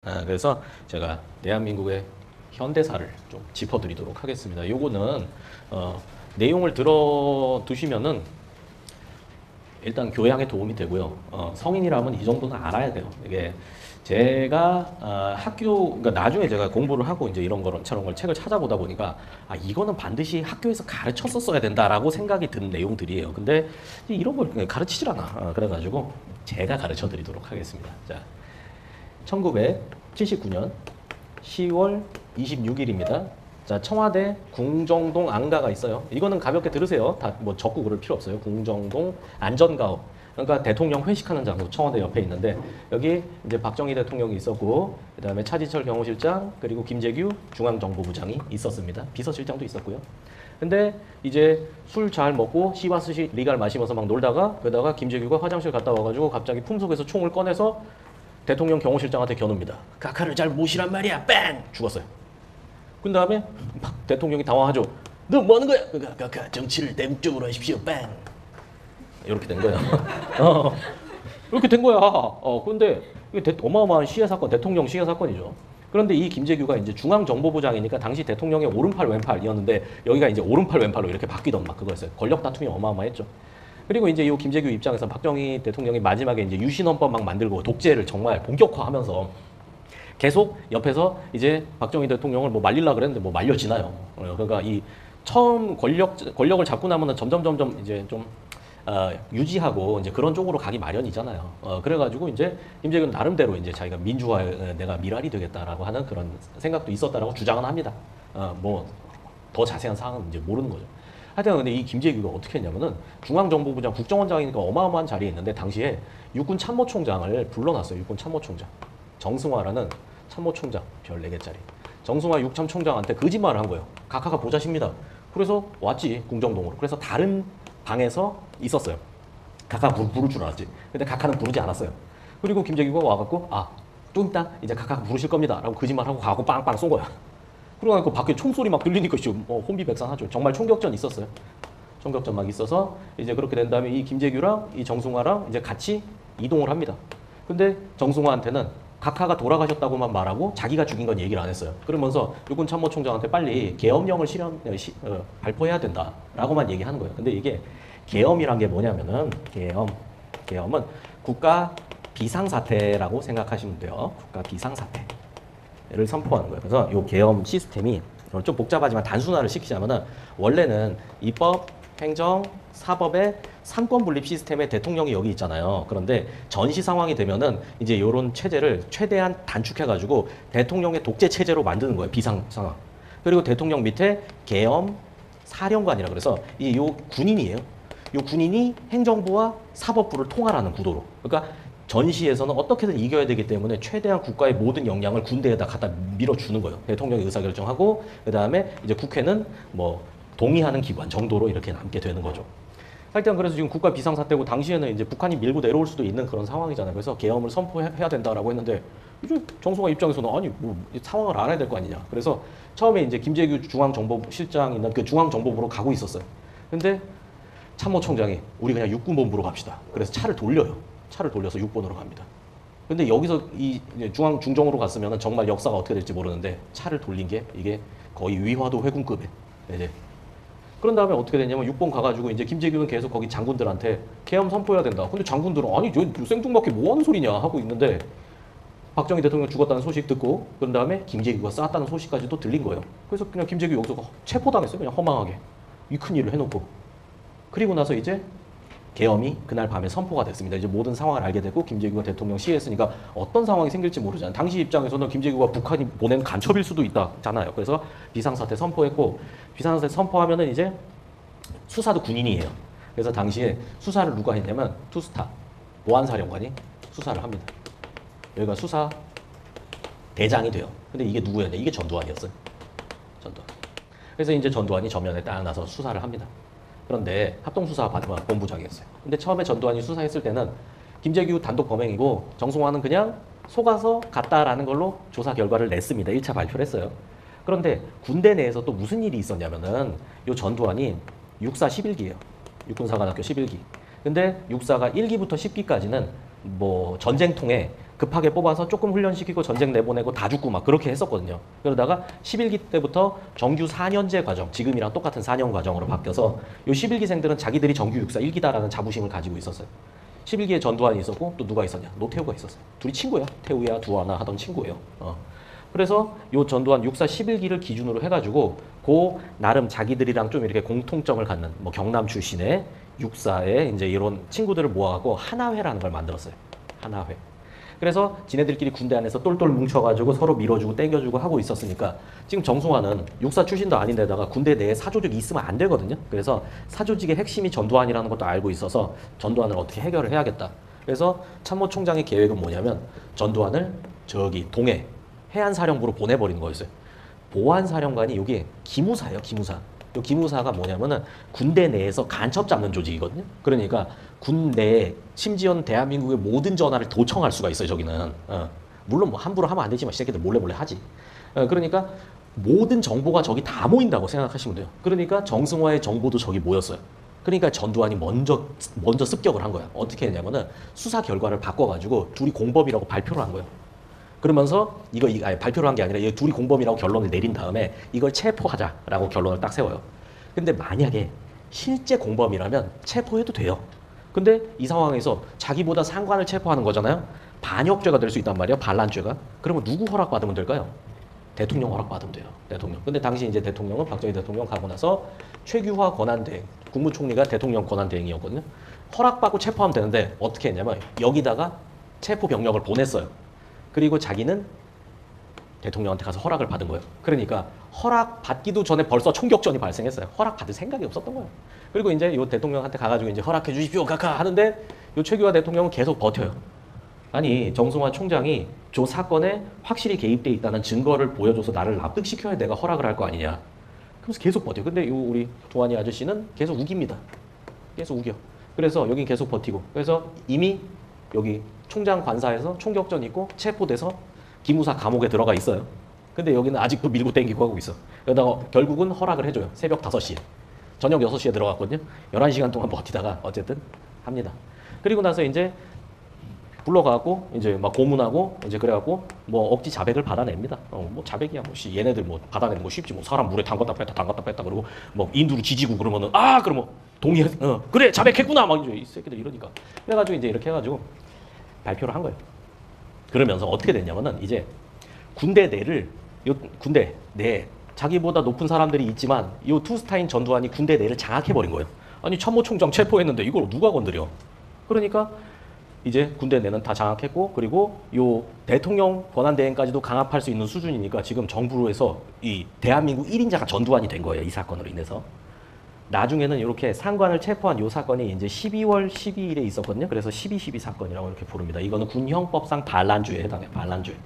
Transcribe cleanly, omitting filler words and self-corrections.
그래서 제가 대한민국의 현대사를 좀 짚어드리도록 하겠습니다. 요거는 내용을 들어두시면은 일단 교양에 도움이 되고요. 성인이라면 이 정도는 알아야 돼요. 이게 제가 그러니까 나중에 제가 공부를 하고 이제 이런 저런 걸 책을 찾아보다 보니까 이거는 반드시 학교에서 가르쳤었어야 된다라고 생각이 든 내용들이에요. 근데 이런 걸 가르치질 않아. 그래가지고 제가 가르쳐 드리도록 하겠습니다. 자, 1979년 10월 26일입니다. 자, 청와대 궁정동 안가가 있어요. 이거는 가볍게 들으세요. 다 뭐 적고 그럴 필요 없어요. 궁정동 안전가업. 그러니까 대통령 회식하는 장소 청와대 옆에 있는데 여기 이제 박정희 대통령이 있었고 그다음에 차지철 경호실장 그리고 김재규 중앙정보부장이 있었습니다. 비서실장도 있었고요. 근데 이제 술 잘 먹고 씨바스시 리갈 마시면서 막 놀다가 그러다가 김재규가 화장실 갔다 와가지고 갑자기 품속에서 총을 꺼내서 대통령 경호실장한테 겨눕니다. 카카를 잘 모시란 말이야. 뺑! 죽었어요. 그 다음에 막 대통령이 당황하죠. 너 뭐 하는 거야? 카카 정치를 대국적으로 하십시오. 뺑! 이렇게 된 거야. 이렇게 된 거야. 근데 이게 어마어마한 시해 사건, 대통령 시해 사건이죠. 그런데 이 김재규가 이제 중앙정보부장이니까 당시 대통령의 오른팔 왼팔이었는데 여기가 이제 오른팔 왼팔로 이렇게 바뀌던 막 그거였어요. 권력 다툼이 어마어마했죠. 그리고 이제 이 김재규 입장에서 박정희 대통령이 마지막에 이제 유신헌법 막 만들고 독재를 정말 본격화하면서 계속 옆에서 이제 박정희 대통령을 뭐 말리려고 그랬는데 뭐 말려지나요. 그러니까 이 처음 권력을 잡고 나면은 점점 이제 좀 유지하고 이제 그런 쪽으로 가기 마련이잖아요. 그래가지고 이제 김재규는 나름대로 이제 자기가 민주화에 내가 미랄이 되겠다라고 하는 그런 생각도 있었다라고 주장은 합니다. 뭐 더 자세한 사항은 이제 모르는 거죠. 하여튼 근데 이 김재규가 어떻게 했냐면은 중앙정보부장 국정원장이니까 어마어마한 자리에 있는데 당시에 육군 참모총장을 불러놨어요. 육군 참모총장. 정승화라는 참모총장 별 4개짜리. 정승화 육참총장한테 거짓말을 한 거예요. 각하가 보자십니다. 그래서 왔지 궁정동으로. 그래서 다른 방에서 있었어요. 각하 부를 줄 알았지. 근데 각하는 부르지 않았어요. 그리고 김재규가 와갖고 좀 이따 이제 각하가 부르실 겁니다. 라고 거짓말하고 가고 빵빵 쏜 거야. 그러고 밖에 총소리 막 들리니까 혼비백산하죠. 정말 총격전 있었어요. 총격전 막 있어서 이제 그렇게 된 다음에 이 김재규랑 이 정승화랑 이제 같이 이동을 합니다. 근데 정승화한테는 각하가 돌아가셨다고만 말하고 자기가 죽인 건 얘기를 안 했어요. 그러면서 육군 참모총장한테 빨리 계엄령을 발표해야 된다라고만 얘기하는 거예요. 근데 이게 계엄이란 게 뭐냐면은 계엄은 국가 비상사태라고 생각하시면 돼요. 국가 비상사태. 를 선포하는 거예요. 그래서 이 계엄 시스템이 좀 복잡하지만 단순화를 시키자면은 원래는 입법, 행정, 사법의 삼권 분립 시스템에 대통령이 여기 있잖아요. 그런데 전시 상황이 되면은 이제 이런 체제를 최대한 단축해가지고 대통령의 독재 체제로 만드는 거예요. 비상 상황. 그리고 대통령 밑에 계엄 사령관이라 그래서 이 군인이에요. 이 군인이 행정부와 사법부를 통할하는 구도로. 그러니까 전시에서는 어떻게든 이겨야 되기 때문에 최대한 국가의 모든 역량을 군대에다 갖다 밀어주는 거예요. 대통령이 의사결정하고 그다음에 이제 국회는 뭐 동의하는 기관 정도로 이렇게 남게 되는 거죠. 하여튼 그래서 지금 국가 비상사태고 당시에는 이제 북한이 밀고 내려올 수도 있는 그런 상황이잖아요. 그래서 계엄을 선포해야 된다라고 했는데 이제 정승화 입장에서는 아니 뭐 상황을 알아야 될 거 아니냐. 그래서 처음에 이제 김재규 중앙정보실장 있는 그 중앙정보부로 가고 있었어요. 근데 참모총장이 우리 그냥 육군본부로 갑시다. 그래서 차를 돌려서 6번으로 갑니다. 근데 여기서 이 중정으로 갔으면 정말 역사가 어떻게 될지 모르는데 차를 돌린 게 이게 거의 위화도 회군급에 이제 그런 다음에 어떻게 됐냐면 6번 가가지고 이제 김재규는 계속 거기 장군들한테 계엄 선포해야 된다. 근데 장군들은 아니 저 생뚱맞게 뭐 하는 소리냐 하고 있는데 박정희 대통령 죽었다는 소식 듣고 그런 다음에 김재규가 쐈다는 소식까지도 들린 거예요. 그래서 그냥 김재규 여기서 체포당했어요. 그냥 허망하게 이 큰 일을 해놓고 그리고 나서 이제 계엄이 그날 밤에 선포가 됐습니다. 이제 모든 상황을 알게 되고 김재규가 대통령 시해했으니까 어떤 상황이 생길지 모르잖아요. 당시 입장에서는 김재규가 북한이 보낸 간첩일 수도 있다잖아요. 그래서 비상사태 선포했고 비상사태 선포하면은 이제 수사도 군인이에요. 그래서 당시에 수사를 누가 했냐면 투스타 보안사령관이 수사를 합니다. 여기가 수사 대장이 돼요. 근데 이게 누구였냐? 이게 전두환이었어요. 전두환. 그래서 이제 전두환이 전면에 딱 나서 수사를 합니다. 그런데 합동수사본부장이었어요. 근데 처음에 전두환이 수사했을 때는 김재규 단독 범행이고 정승화는 그냥 속아서 갔다라는 걸로 조사 결과를 냈습니다. 1차 발표를 했어요. 그런데 군대 내에서 또 무슨 일이 있었냐면은 요 전두환이 육사 11기예요. 육군사관학교 11기. 근데 육사가 1기부터 10기까지는 뭐 전쟁통에 급하게 뽑아서 조금 훈련시키고 전쟁 내보내고 다 죽고 막 그렇게 했었거든요. 그러다가 11기 때부터 정규 4년제 과정, 지금이랑 똑같은 4년 과정으로 바뀌어서 요 11기생들은 자기들이 정규 육사 1기다라는 자부심을 가지고 있었어요. 11기에 전두환이 있었고 또 누가 있었냐? 노태우가 있었어요. 둘이 친구예요. 태우야 두하나 하던 친구예요. 그래서 요 전두환 육사 11기를 기준으로 해가지고 그 나름 자기들이랑 좀 이렇게 공통점을 갖는 뭐 경남 출신의 육사의 이제 이런 친구들을 모아갖고 하나회라는 걸 만들었어요. 하나회. 그래서 지네들끼리 군대 안에서 똘똘 뭉쳐가지고 서로 밀어주고 땡겨주고 하고 있었으니까 지금 정승화는 육사 출신도 아닌데다가 군대 내에 사조직이 있으면 안 되거든요. 그래서 사조직의 핵심이 전두환이라는 것도 알고 있어서 전두환을 어떻게 해결을 해야겠다. 그래서 참모총장의 계획은 뭐냐면 전두환을 저기 동해 해안사령부로 보내버리는 거였어요. 보안사령관이 여기 기무사예요. 기무사. 이 기무사가 뭐냐면은 군대 내에서 간첩 잡는 조직이거든요. 그러니까 군 내에 심지어는 대한민국의 모든 전화를 도청할 수가 있어요. 저기는. 물론 뭐 함부로 하면 안 되지만 이 새끼들 몰래 하지. 그러니까 모든 정보가 저기 다 모인다고 생각하시면 돼요. 그러니까 정승화의 정보도 저기 모였어요. 그러니까 전두환이 먼저 습격을 한 거야. 어떻게 했냐면은 수사 결과를 바꿔가지고 둘이 공범이라고 발표를 한 거예요. 그러면서 아니, 발표를 한 게 아니라 이 둘이 공범이라고 결론을 내린 다음에 이걸 체포하자라고 결론을 딱 세워요. 근데 만약에 실제 공범이라면 체포해도 돼요. 근데 이 상황에서 자기보다 상관을 체포하는 거잖아요. 반역죄가 될 수 있단 말이에요. 반란죄가. 그러면 누구 허락받으면 될까요? 대통령 허락받으면 돼요. 대통령. 근데 당시 이제 대통령은 박정희 대통령 가고 나서 최규화 권한대행, 국무총리가 대통령 권한대행이었거든요. 허락받고 체포하면 되는데 어떻게 했냐면 여기다가 체포 병력을 보냈어요. 그리고 자기는 대통령한테 가서 허락을 받은 거예요. 그러니까 허락 받기도 전에 벌써 총격전이 발생했어요. 허락 받을 생각이 없었던 거예요. 그리고 이제 요 대통령한테 가가지고 이제 허락해 주십시오, 카카 하는데 요 최규화 대통령은 계속 버텨요. 아니 정승화 총장이 저 사건에 확실히 개입돼 있다는 증거를 보여줘서 나를 납득시켜야 내가 허락을 할 거 아니냐. 그래서 계속 버텨요. 근데 요 우리 두한이 아저씨는 계속 우깁니다. 계속 우겨. 그래서 여긴 계속 버티고. 그래서 이미 여기 총장 관사에서 총격전 있고 체포돼서 기무사 감옥에 들어가 있어요. 근데 여기는 아직도 밀고 땡기고 하고 있어. 그러다가 결국은 허락을 해줘요. 새벽 5시에. 저녁 6시에 들어갔거든요. 11시간 동안 버티다가 어쨌든 합니다. 그리고 나서 이제 불러가고 이제 막 고문하고 이제 그래갖고 뭐 억지 자백을 받아냅니다. 뭐 자백이야 뭐 얘네들 뭐 받아내는 거 쉽지 뭐 사람 물에 담갔다 뺐다 그러고 뭐 인두로 지지고 그러면은 그러면 동의 그래 자백했구나 막 이제 이 새끼들 이러니까 그래가지고 이제 이렇게 해가지고 발표를 한 거예요. 그러면서 어떻게 됐냐면은 이제 군대 내 자기보다 높은 사람들이 있지만 이 투스타인 전두환이 군대 내를 장악해버린 거예요. 아니 참모총장 체포했는데 이걸 누가 건드려? 그러니까 이제 군대 내는 다 장악했고 그리고 요 대통령 권한대행까지도 강압할 수 있는 수준이니까 지금 정부에서 이 대한민국 1인자가 전두환이 된 거예요. 이 사건으로 인해서. 나중에는 이렇게 상관을 체포한 요 사건이 이제 12월 12일에 있었거든요. 그래서 12.12 사건이라고 이렇게 부릅니다. 이거는 군형법상 반란죄에 해당해요. 반란죄.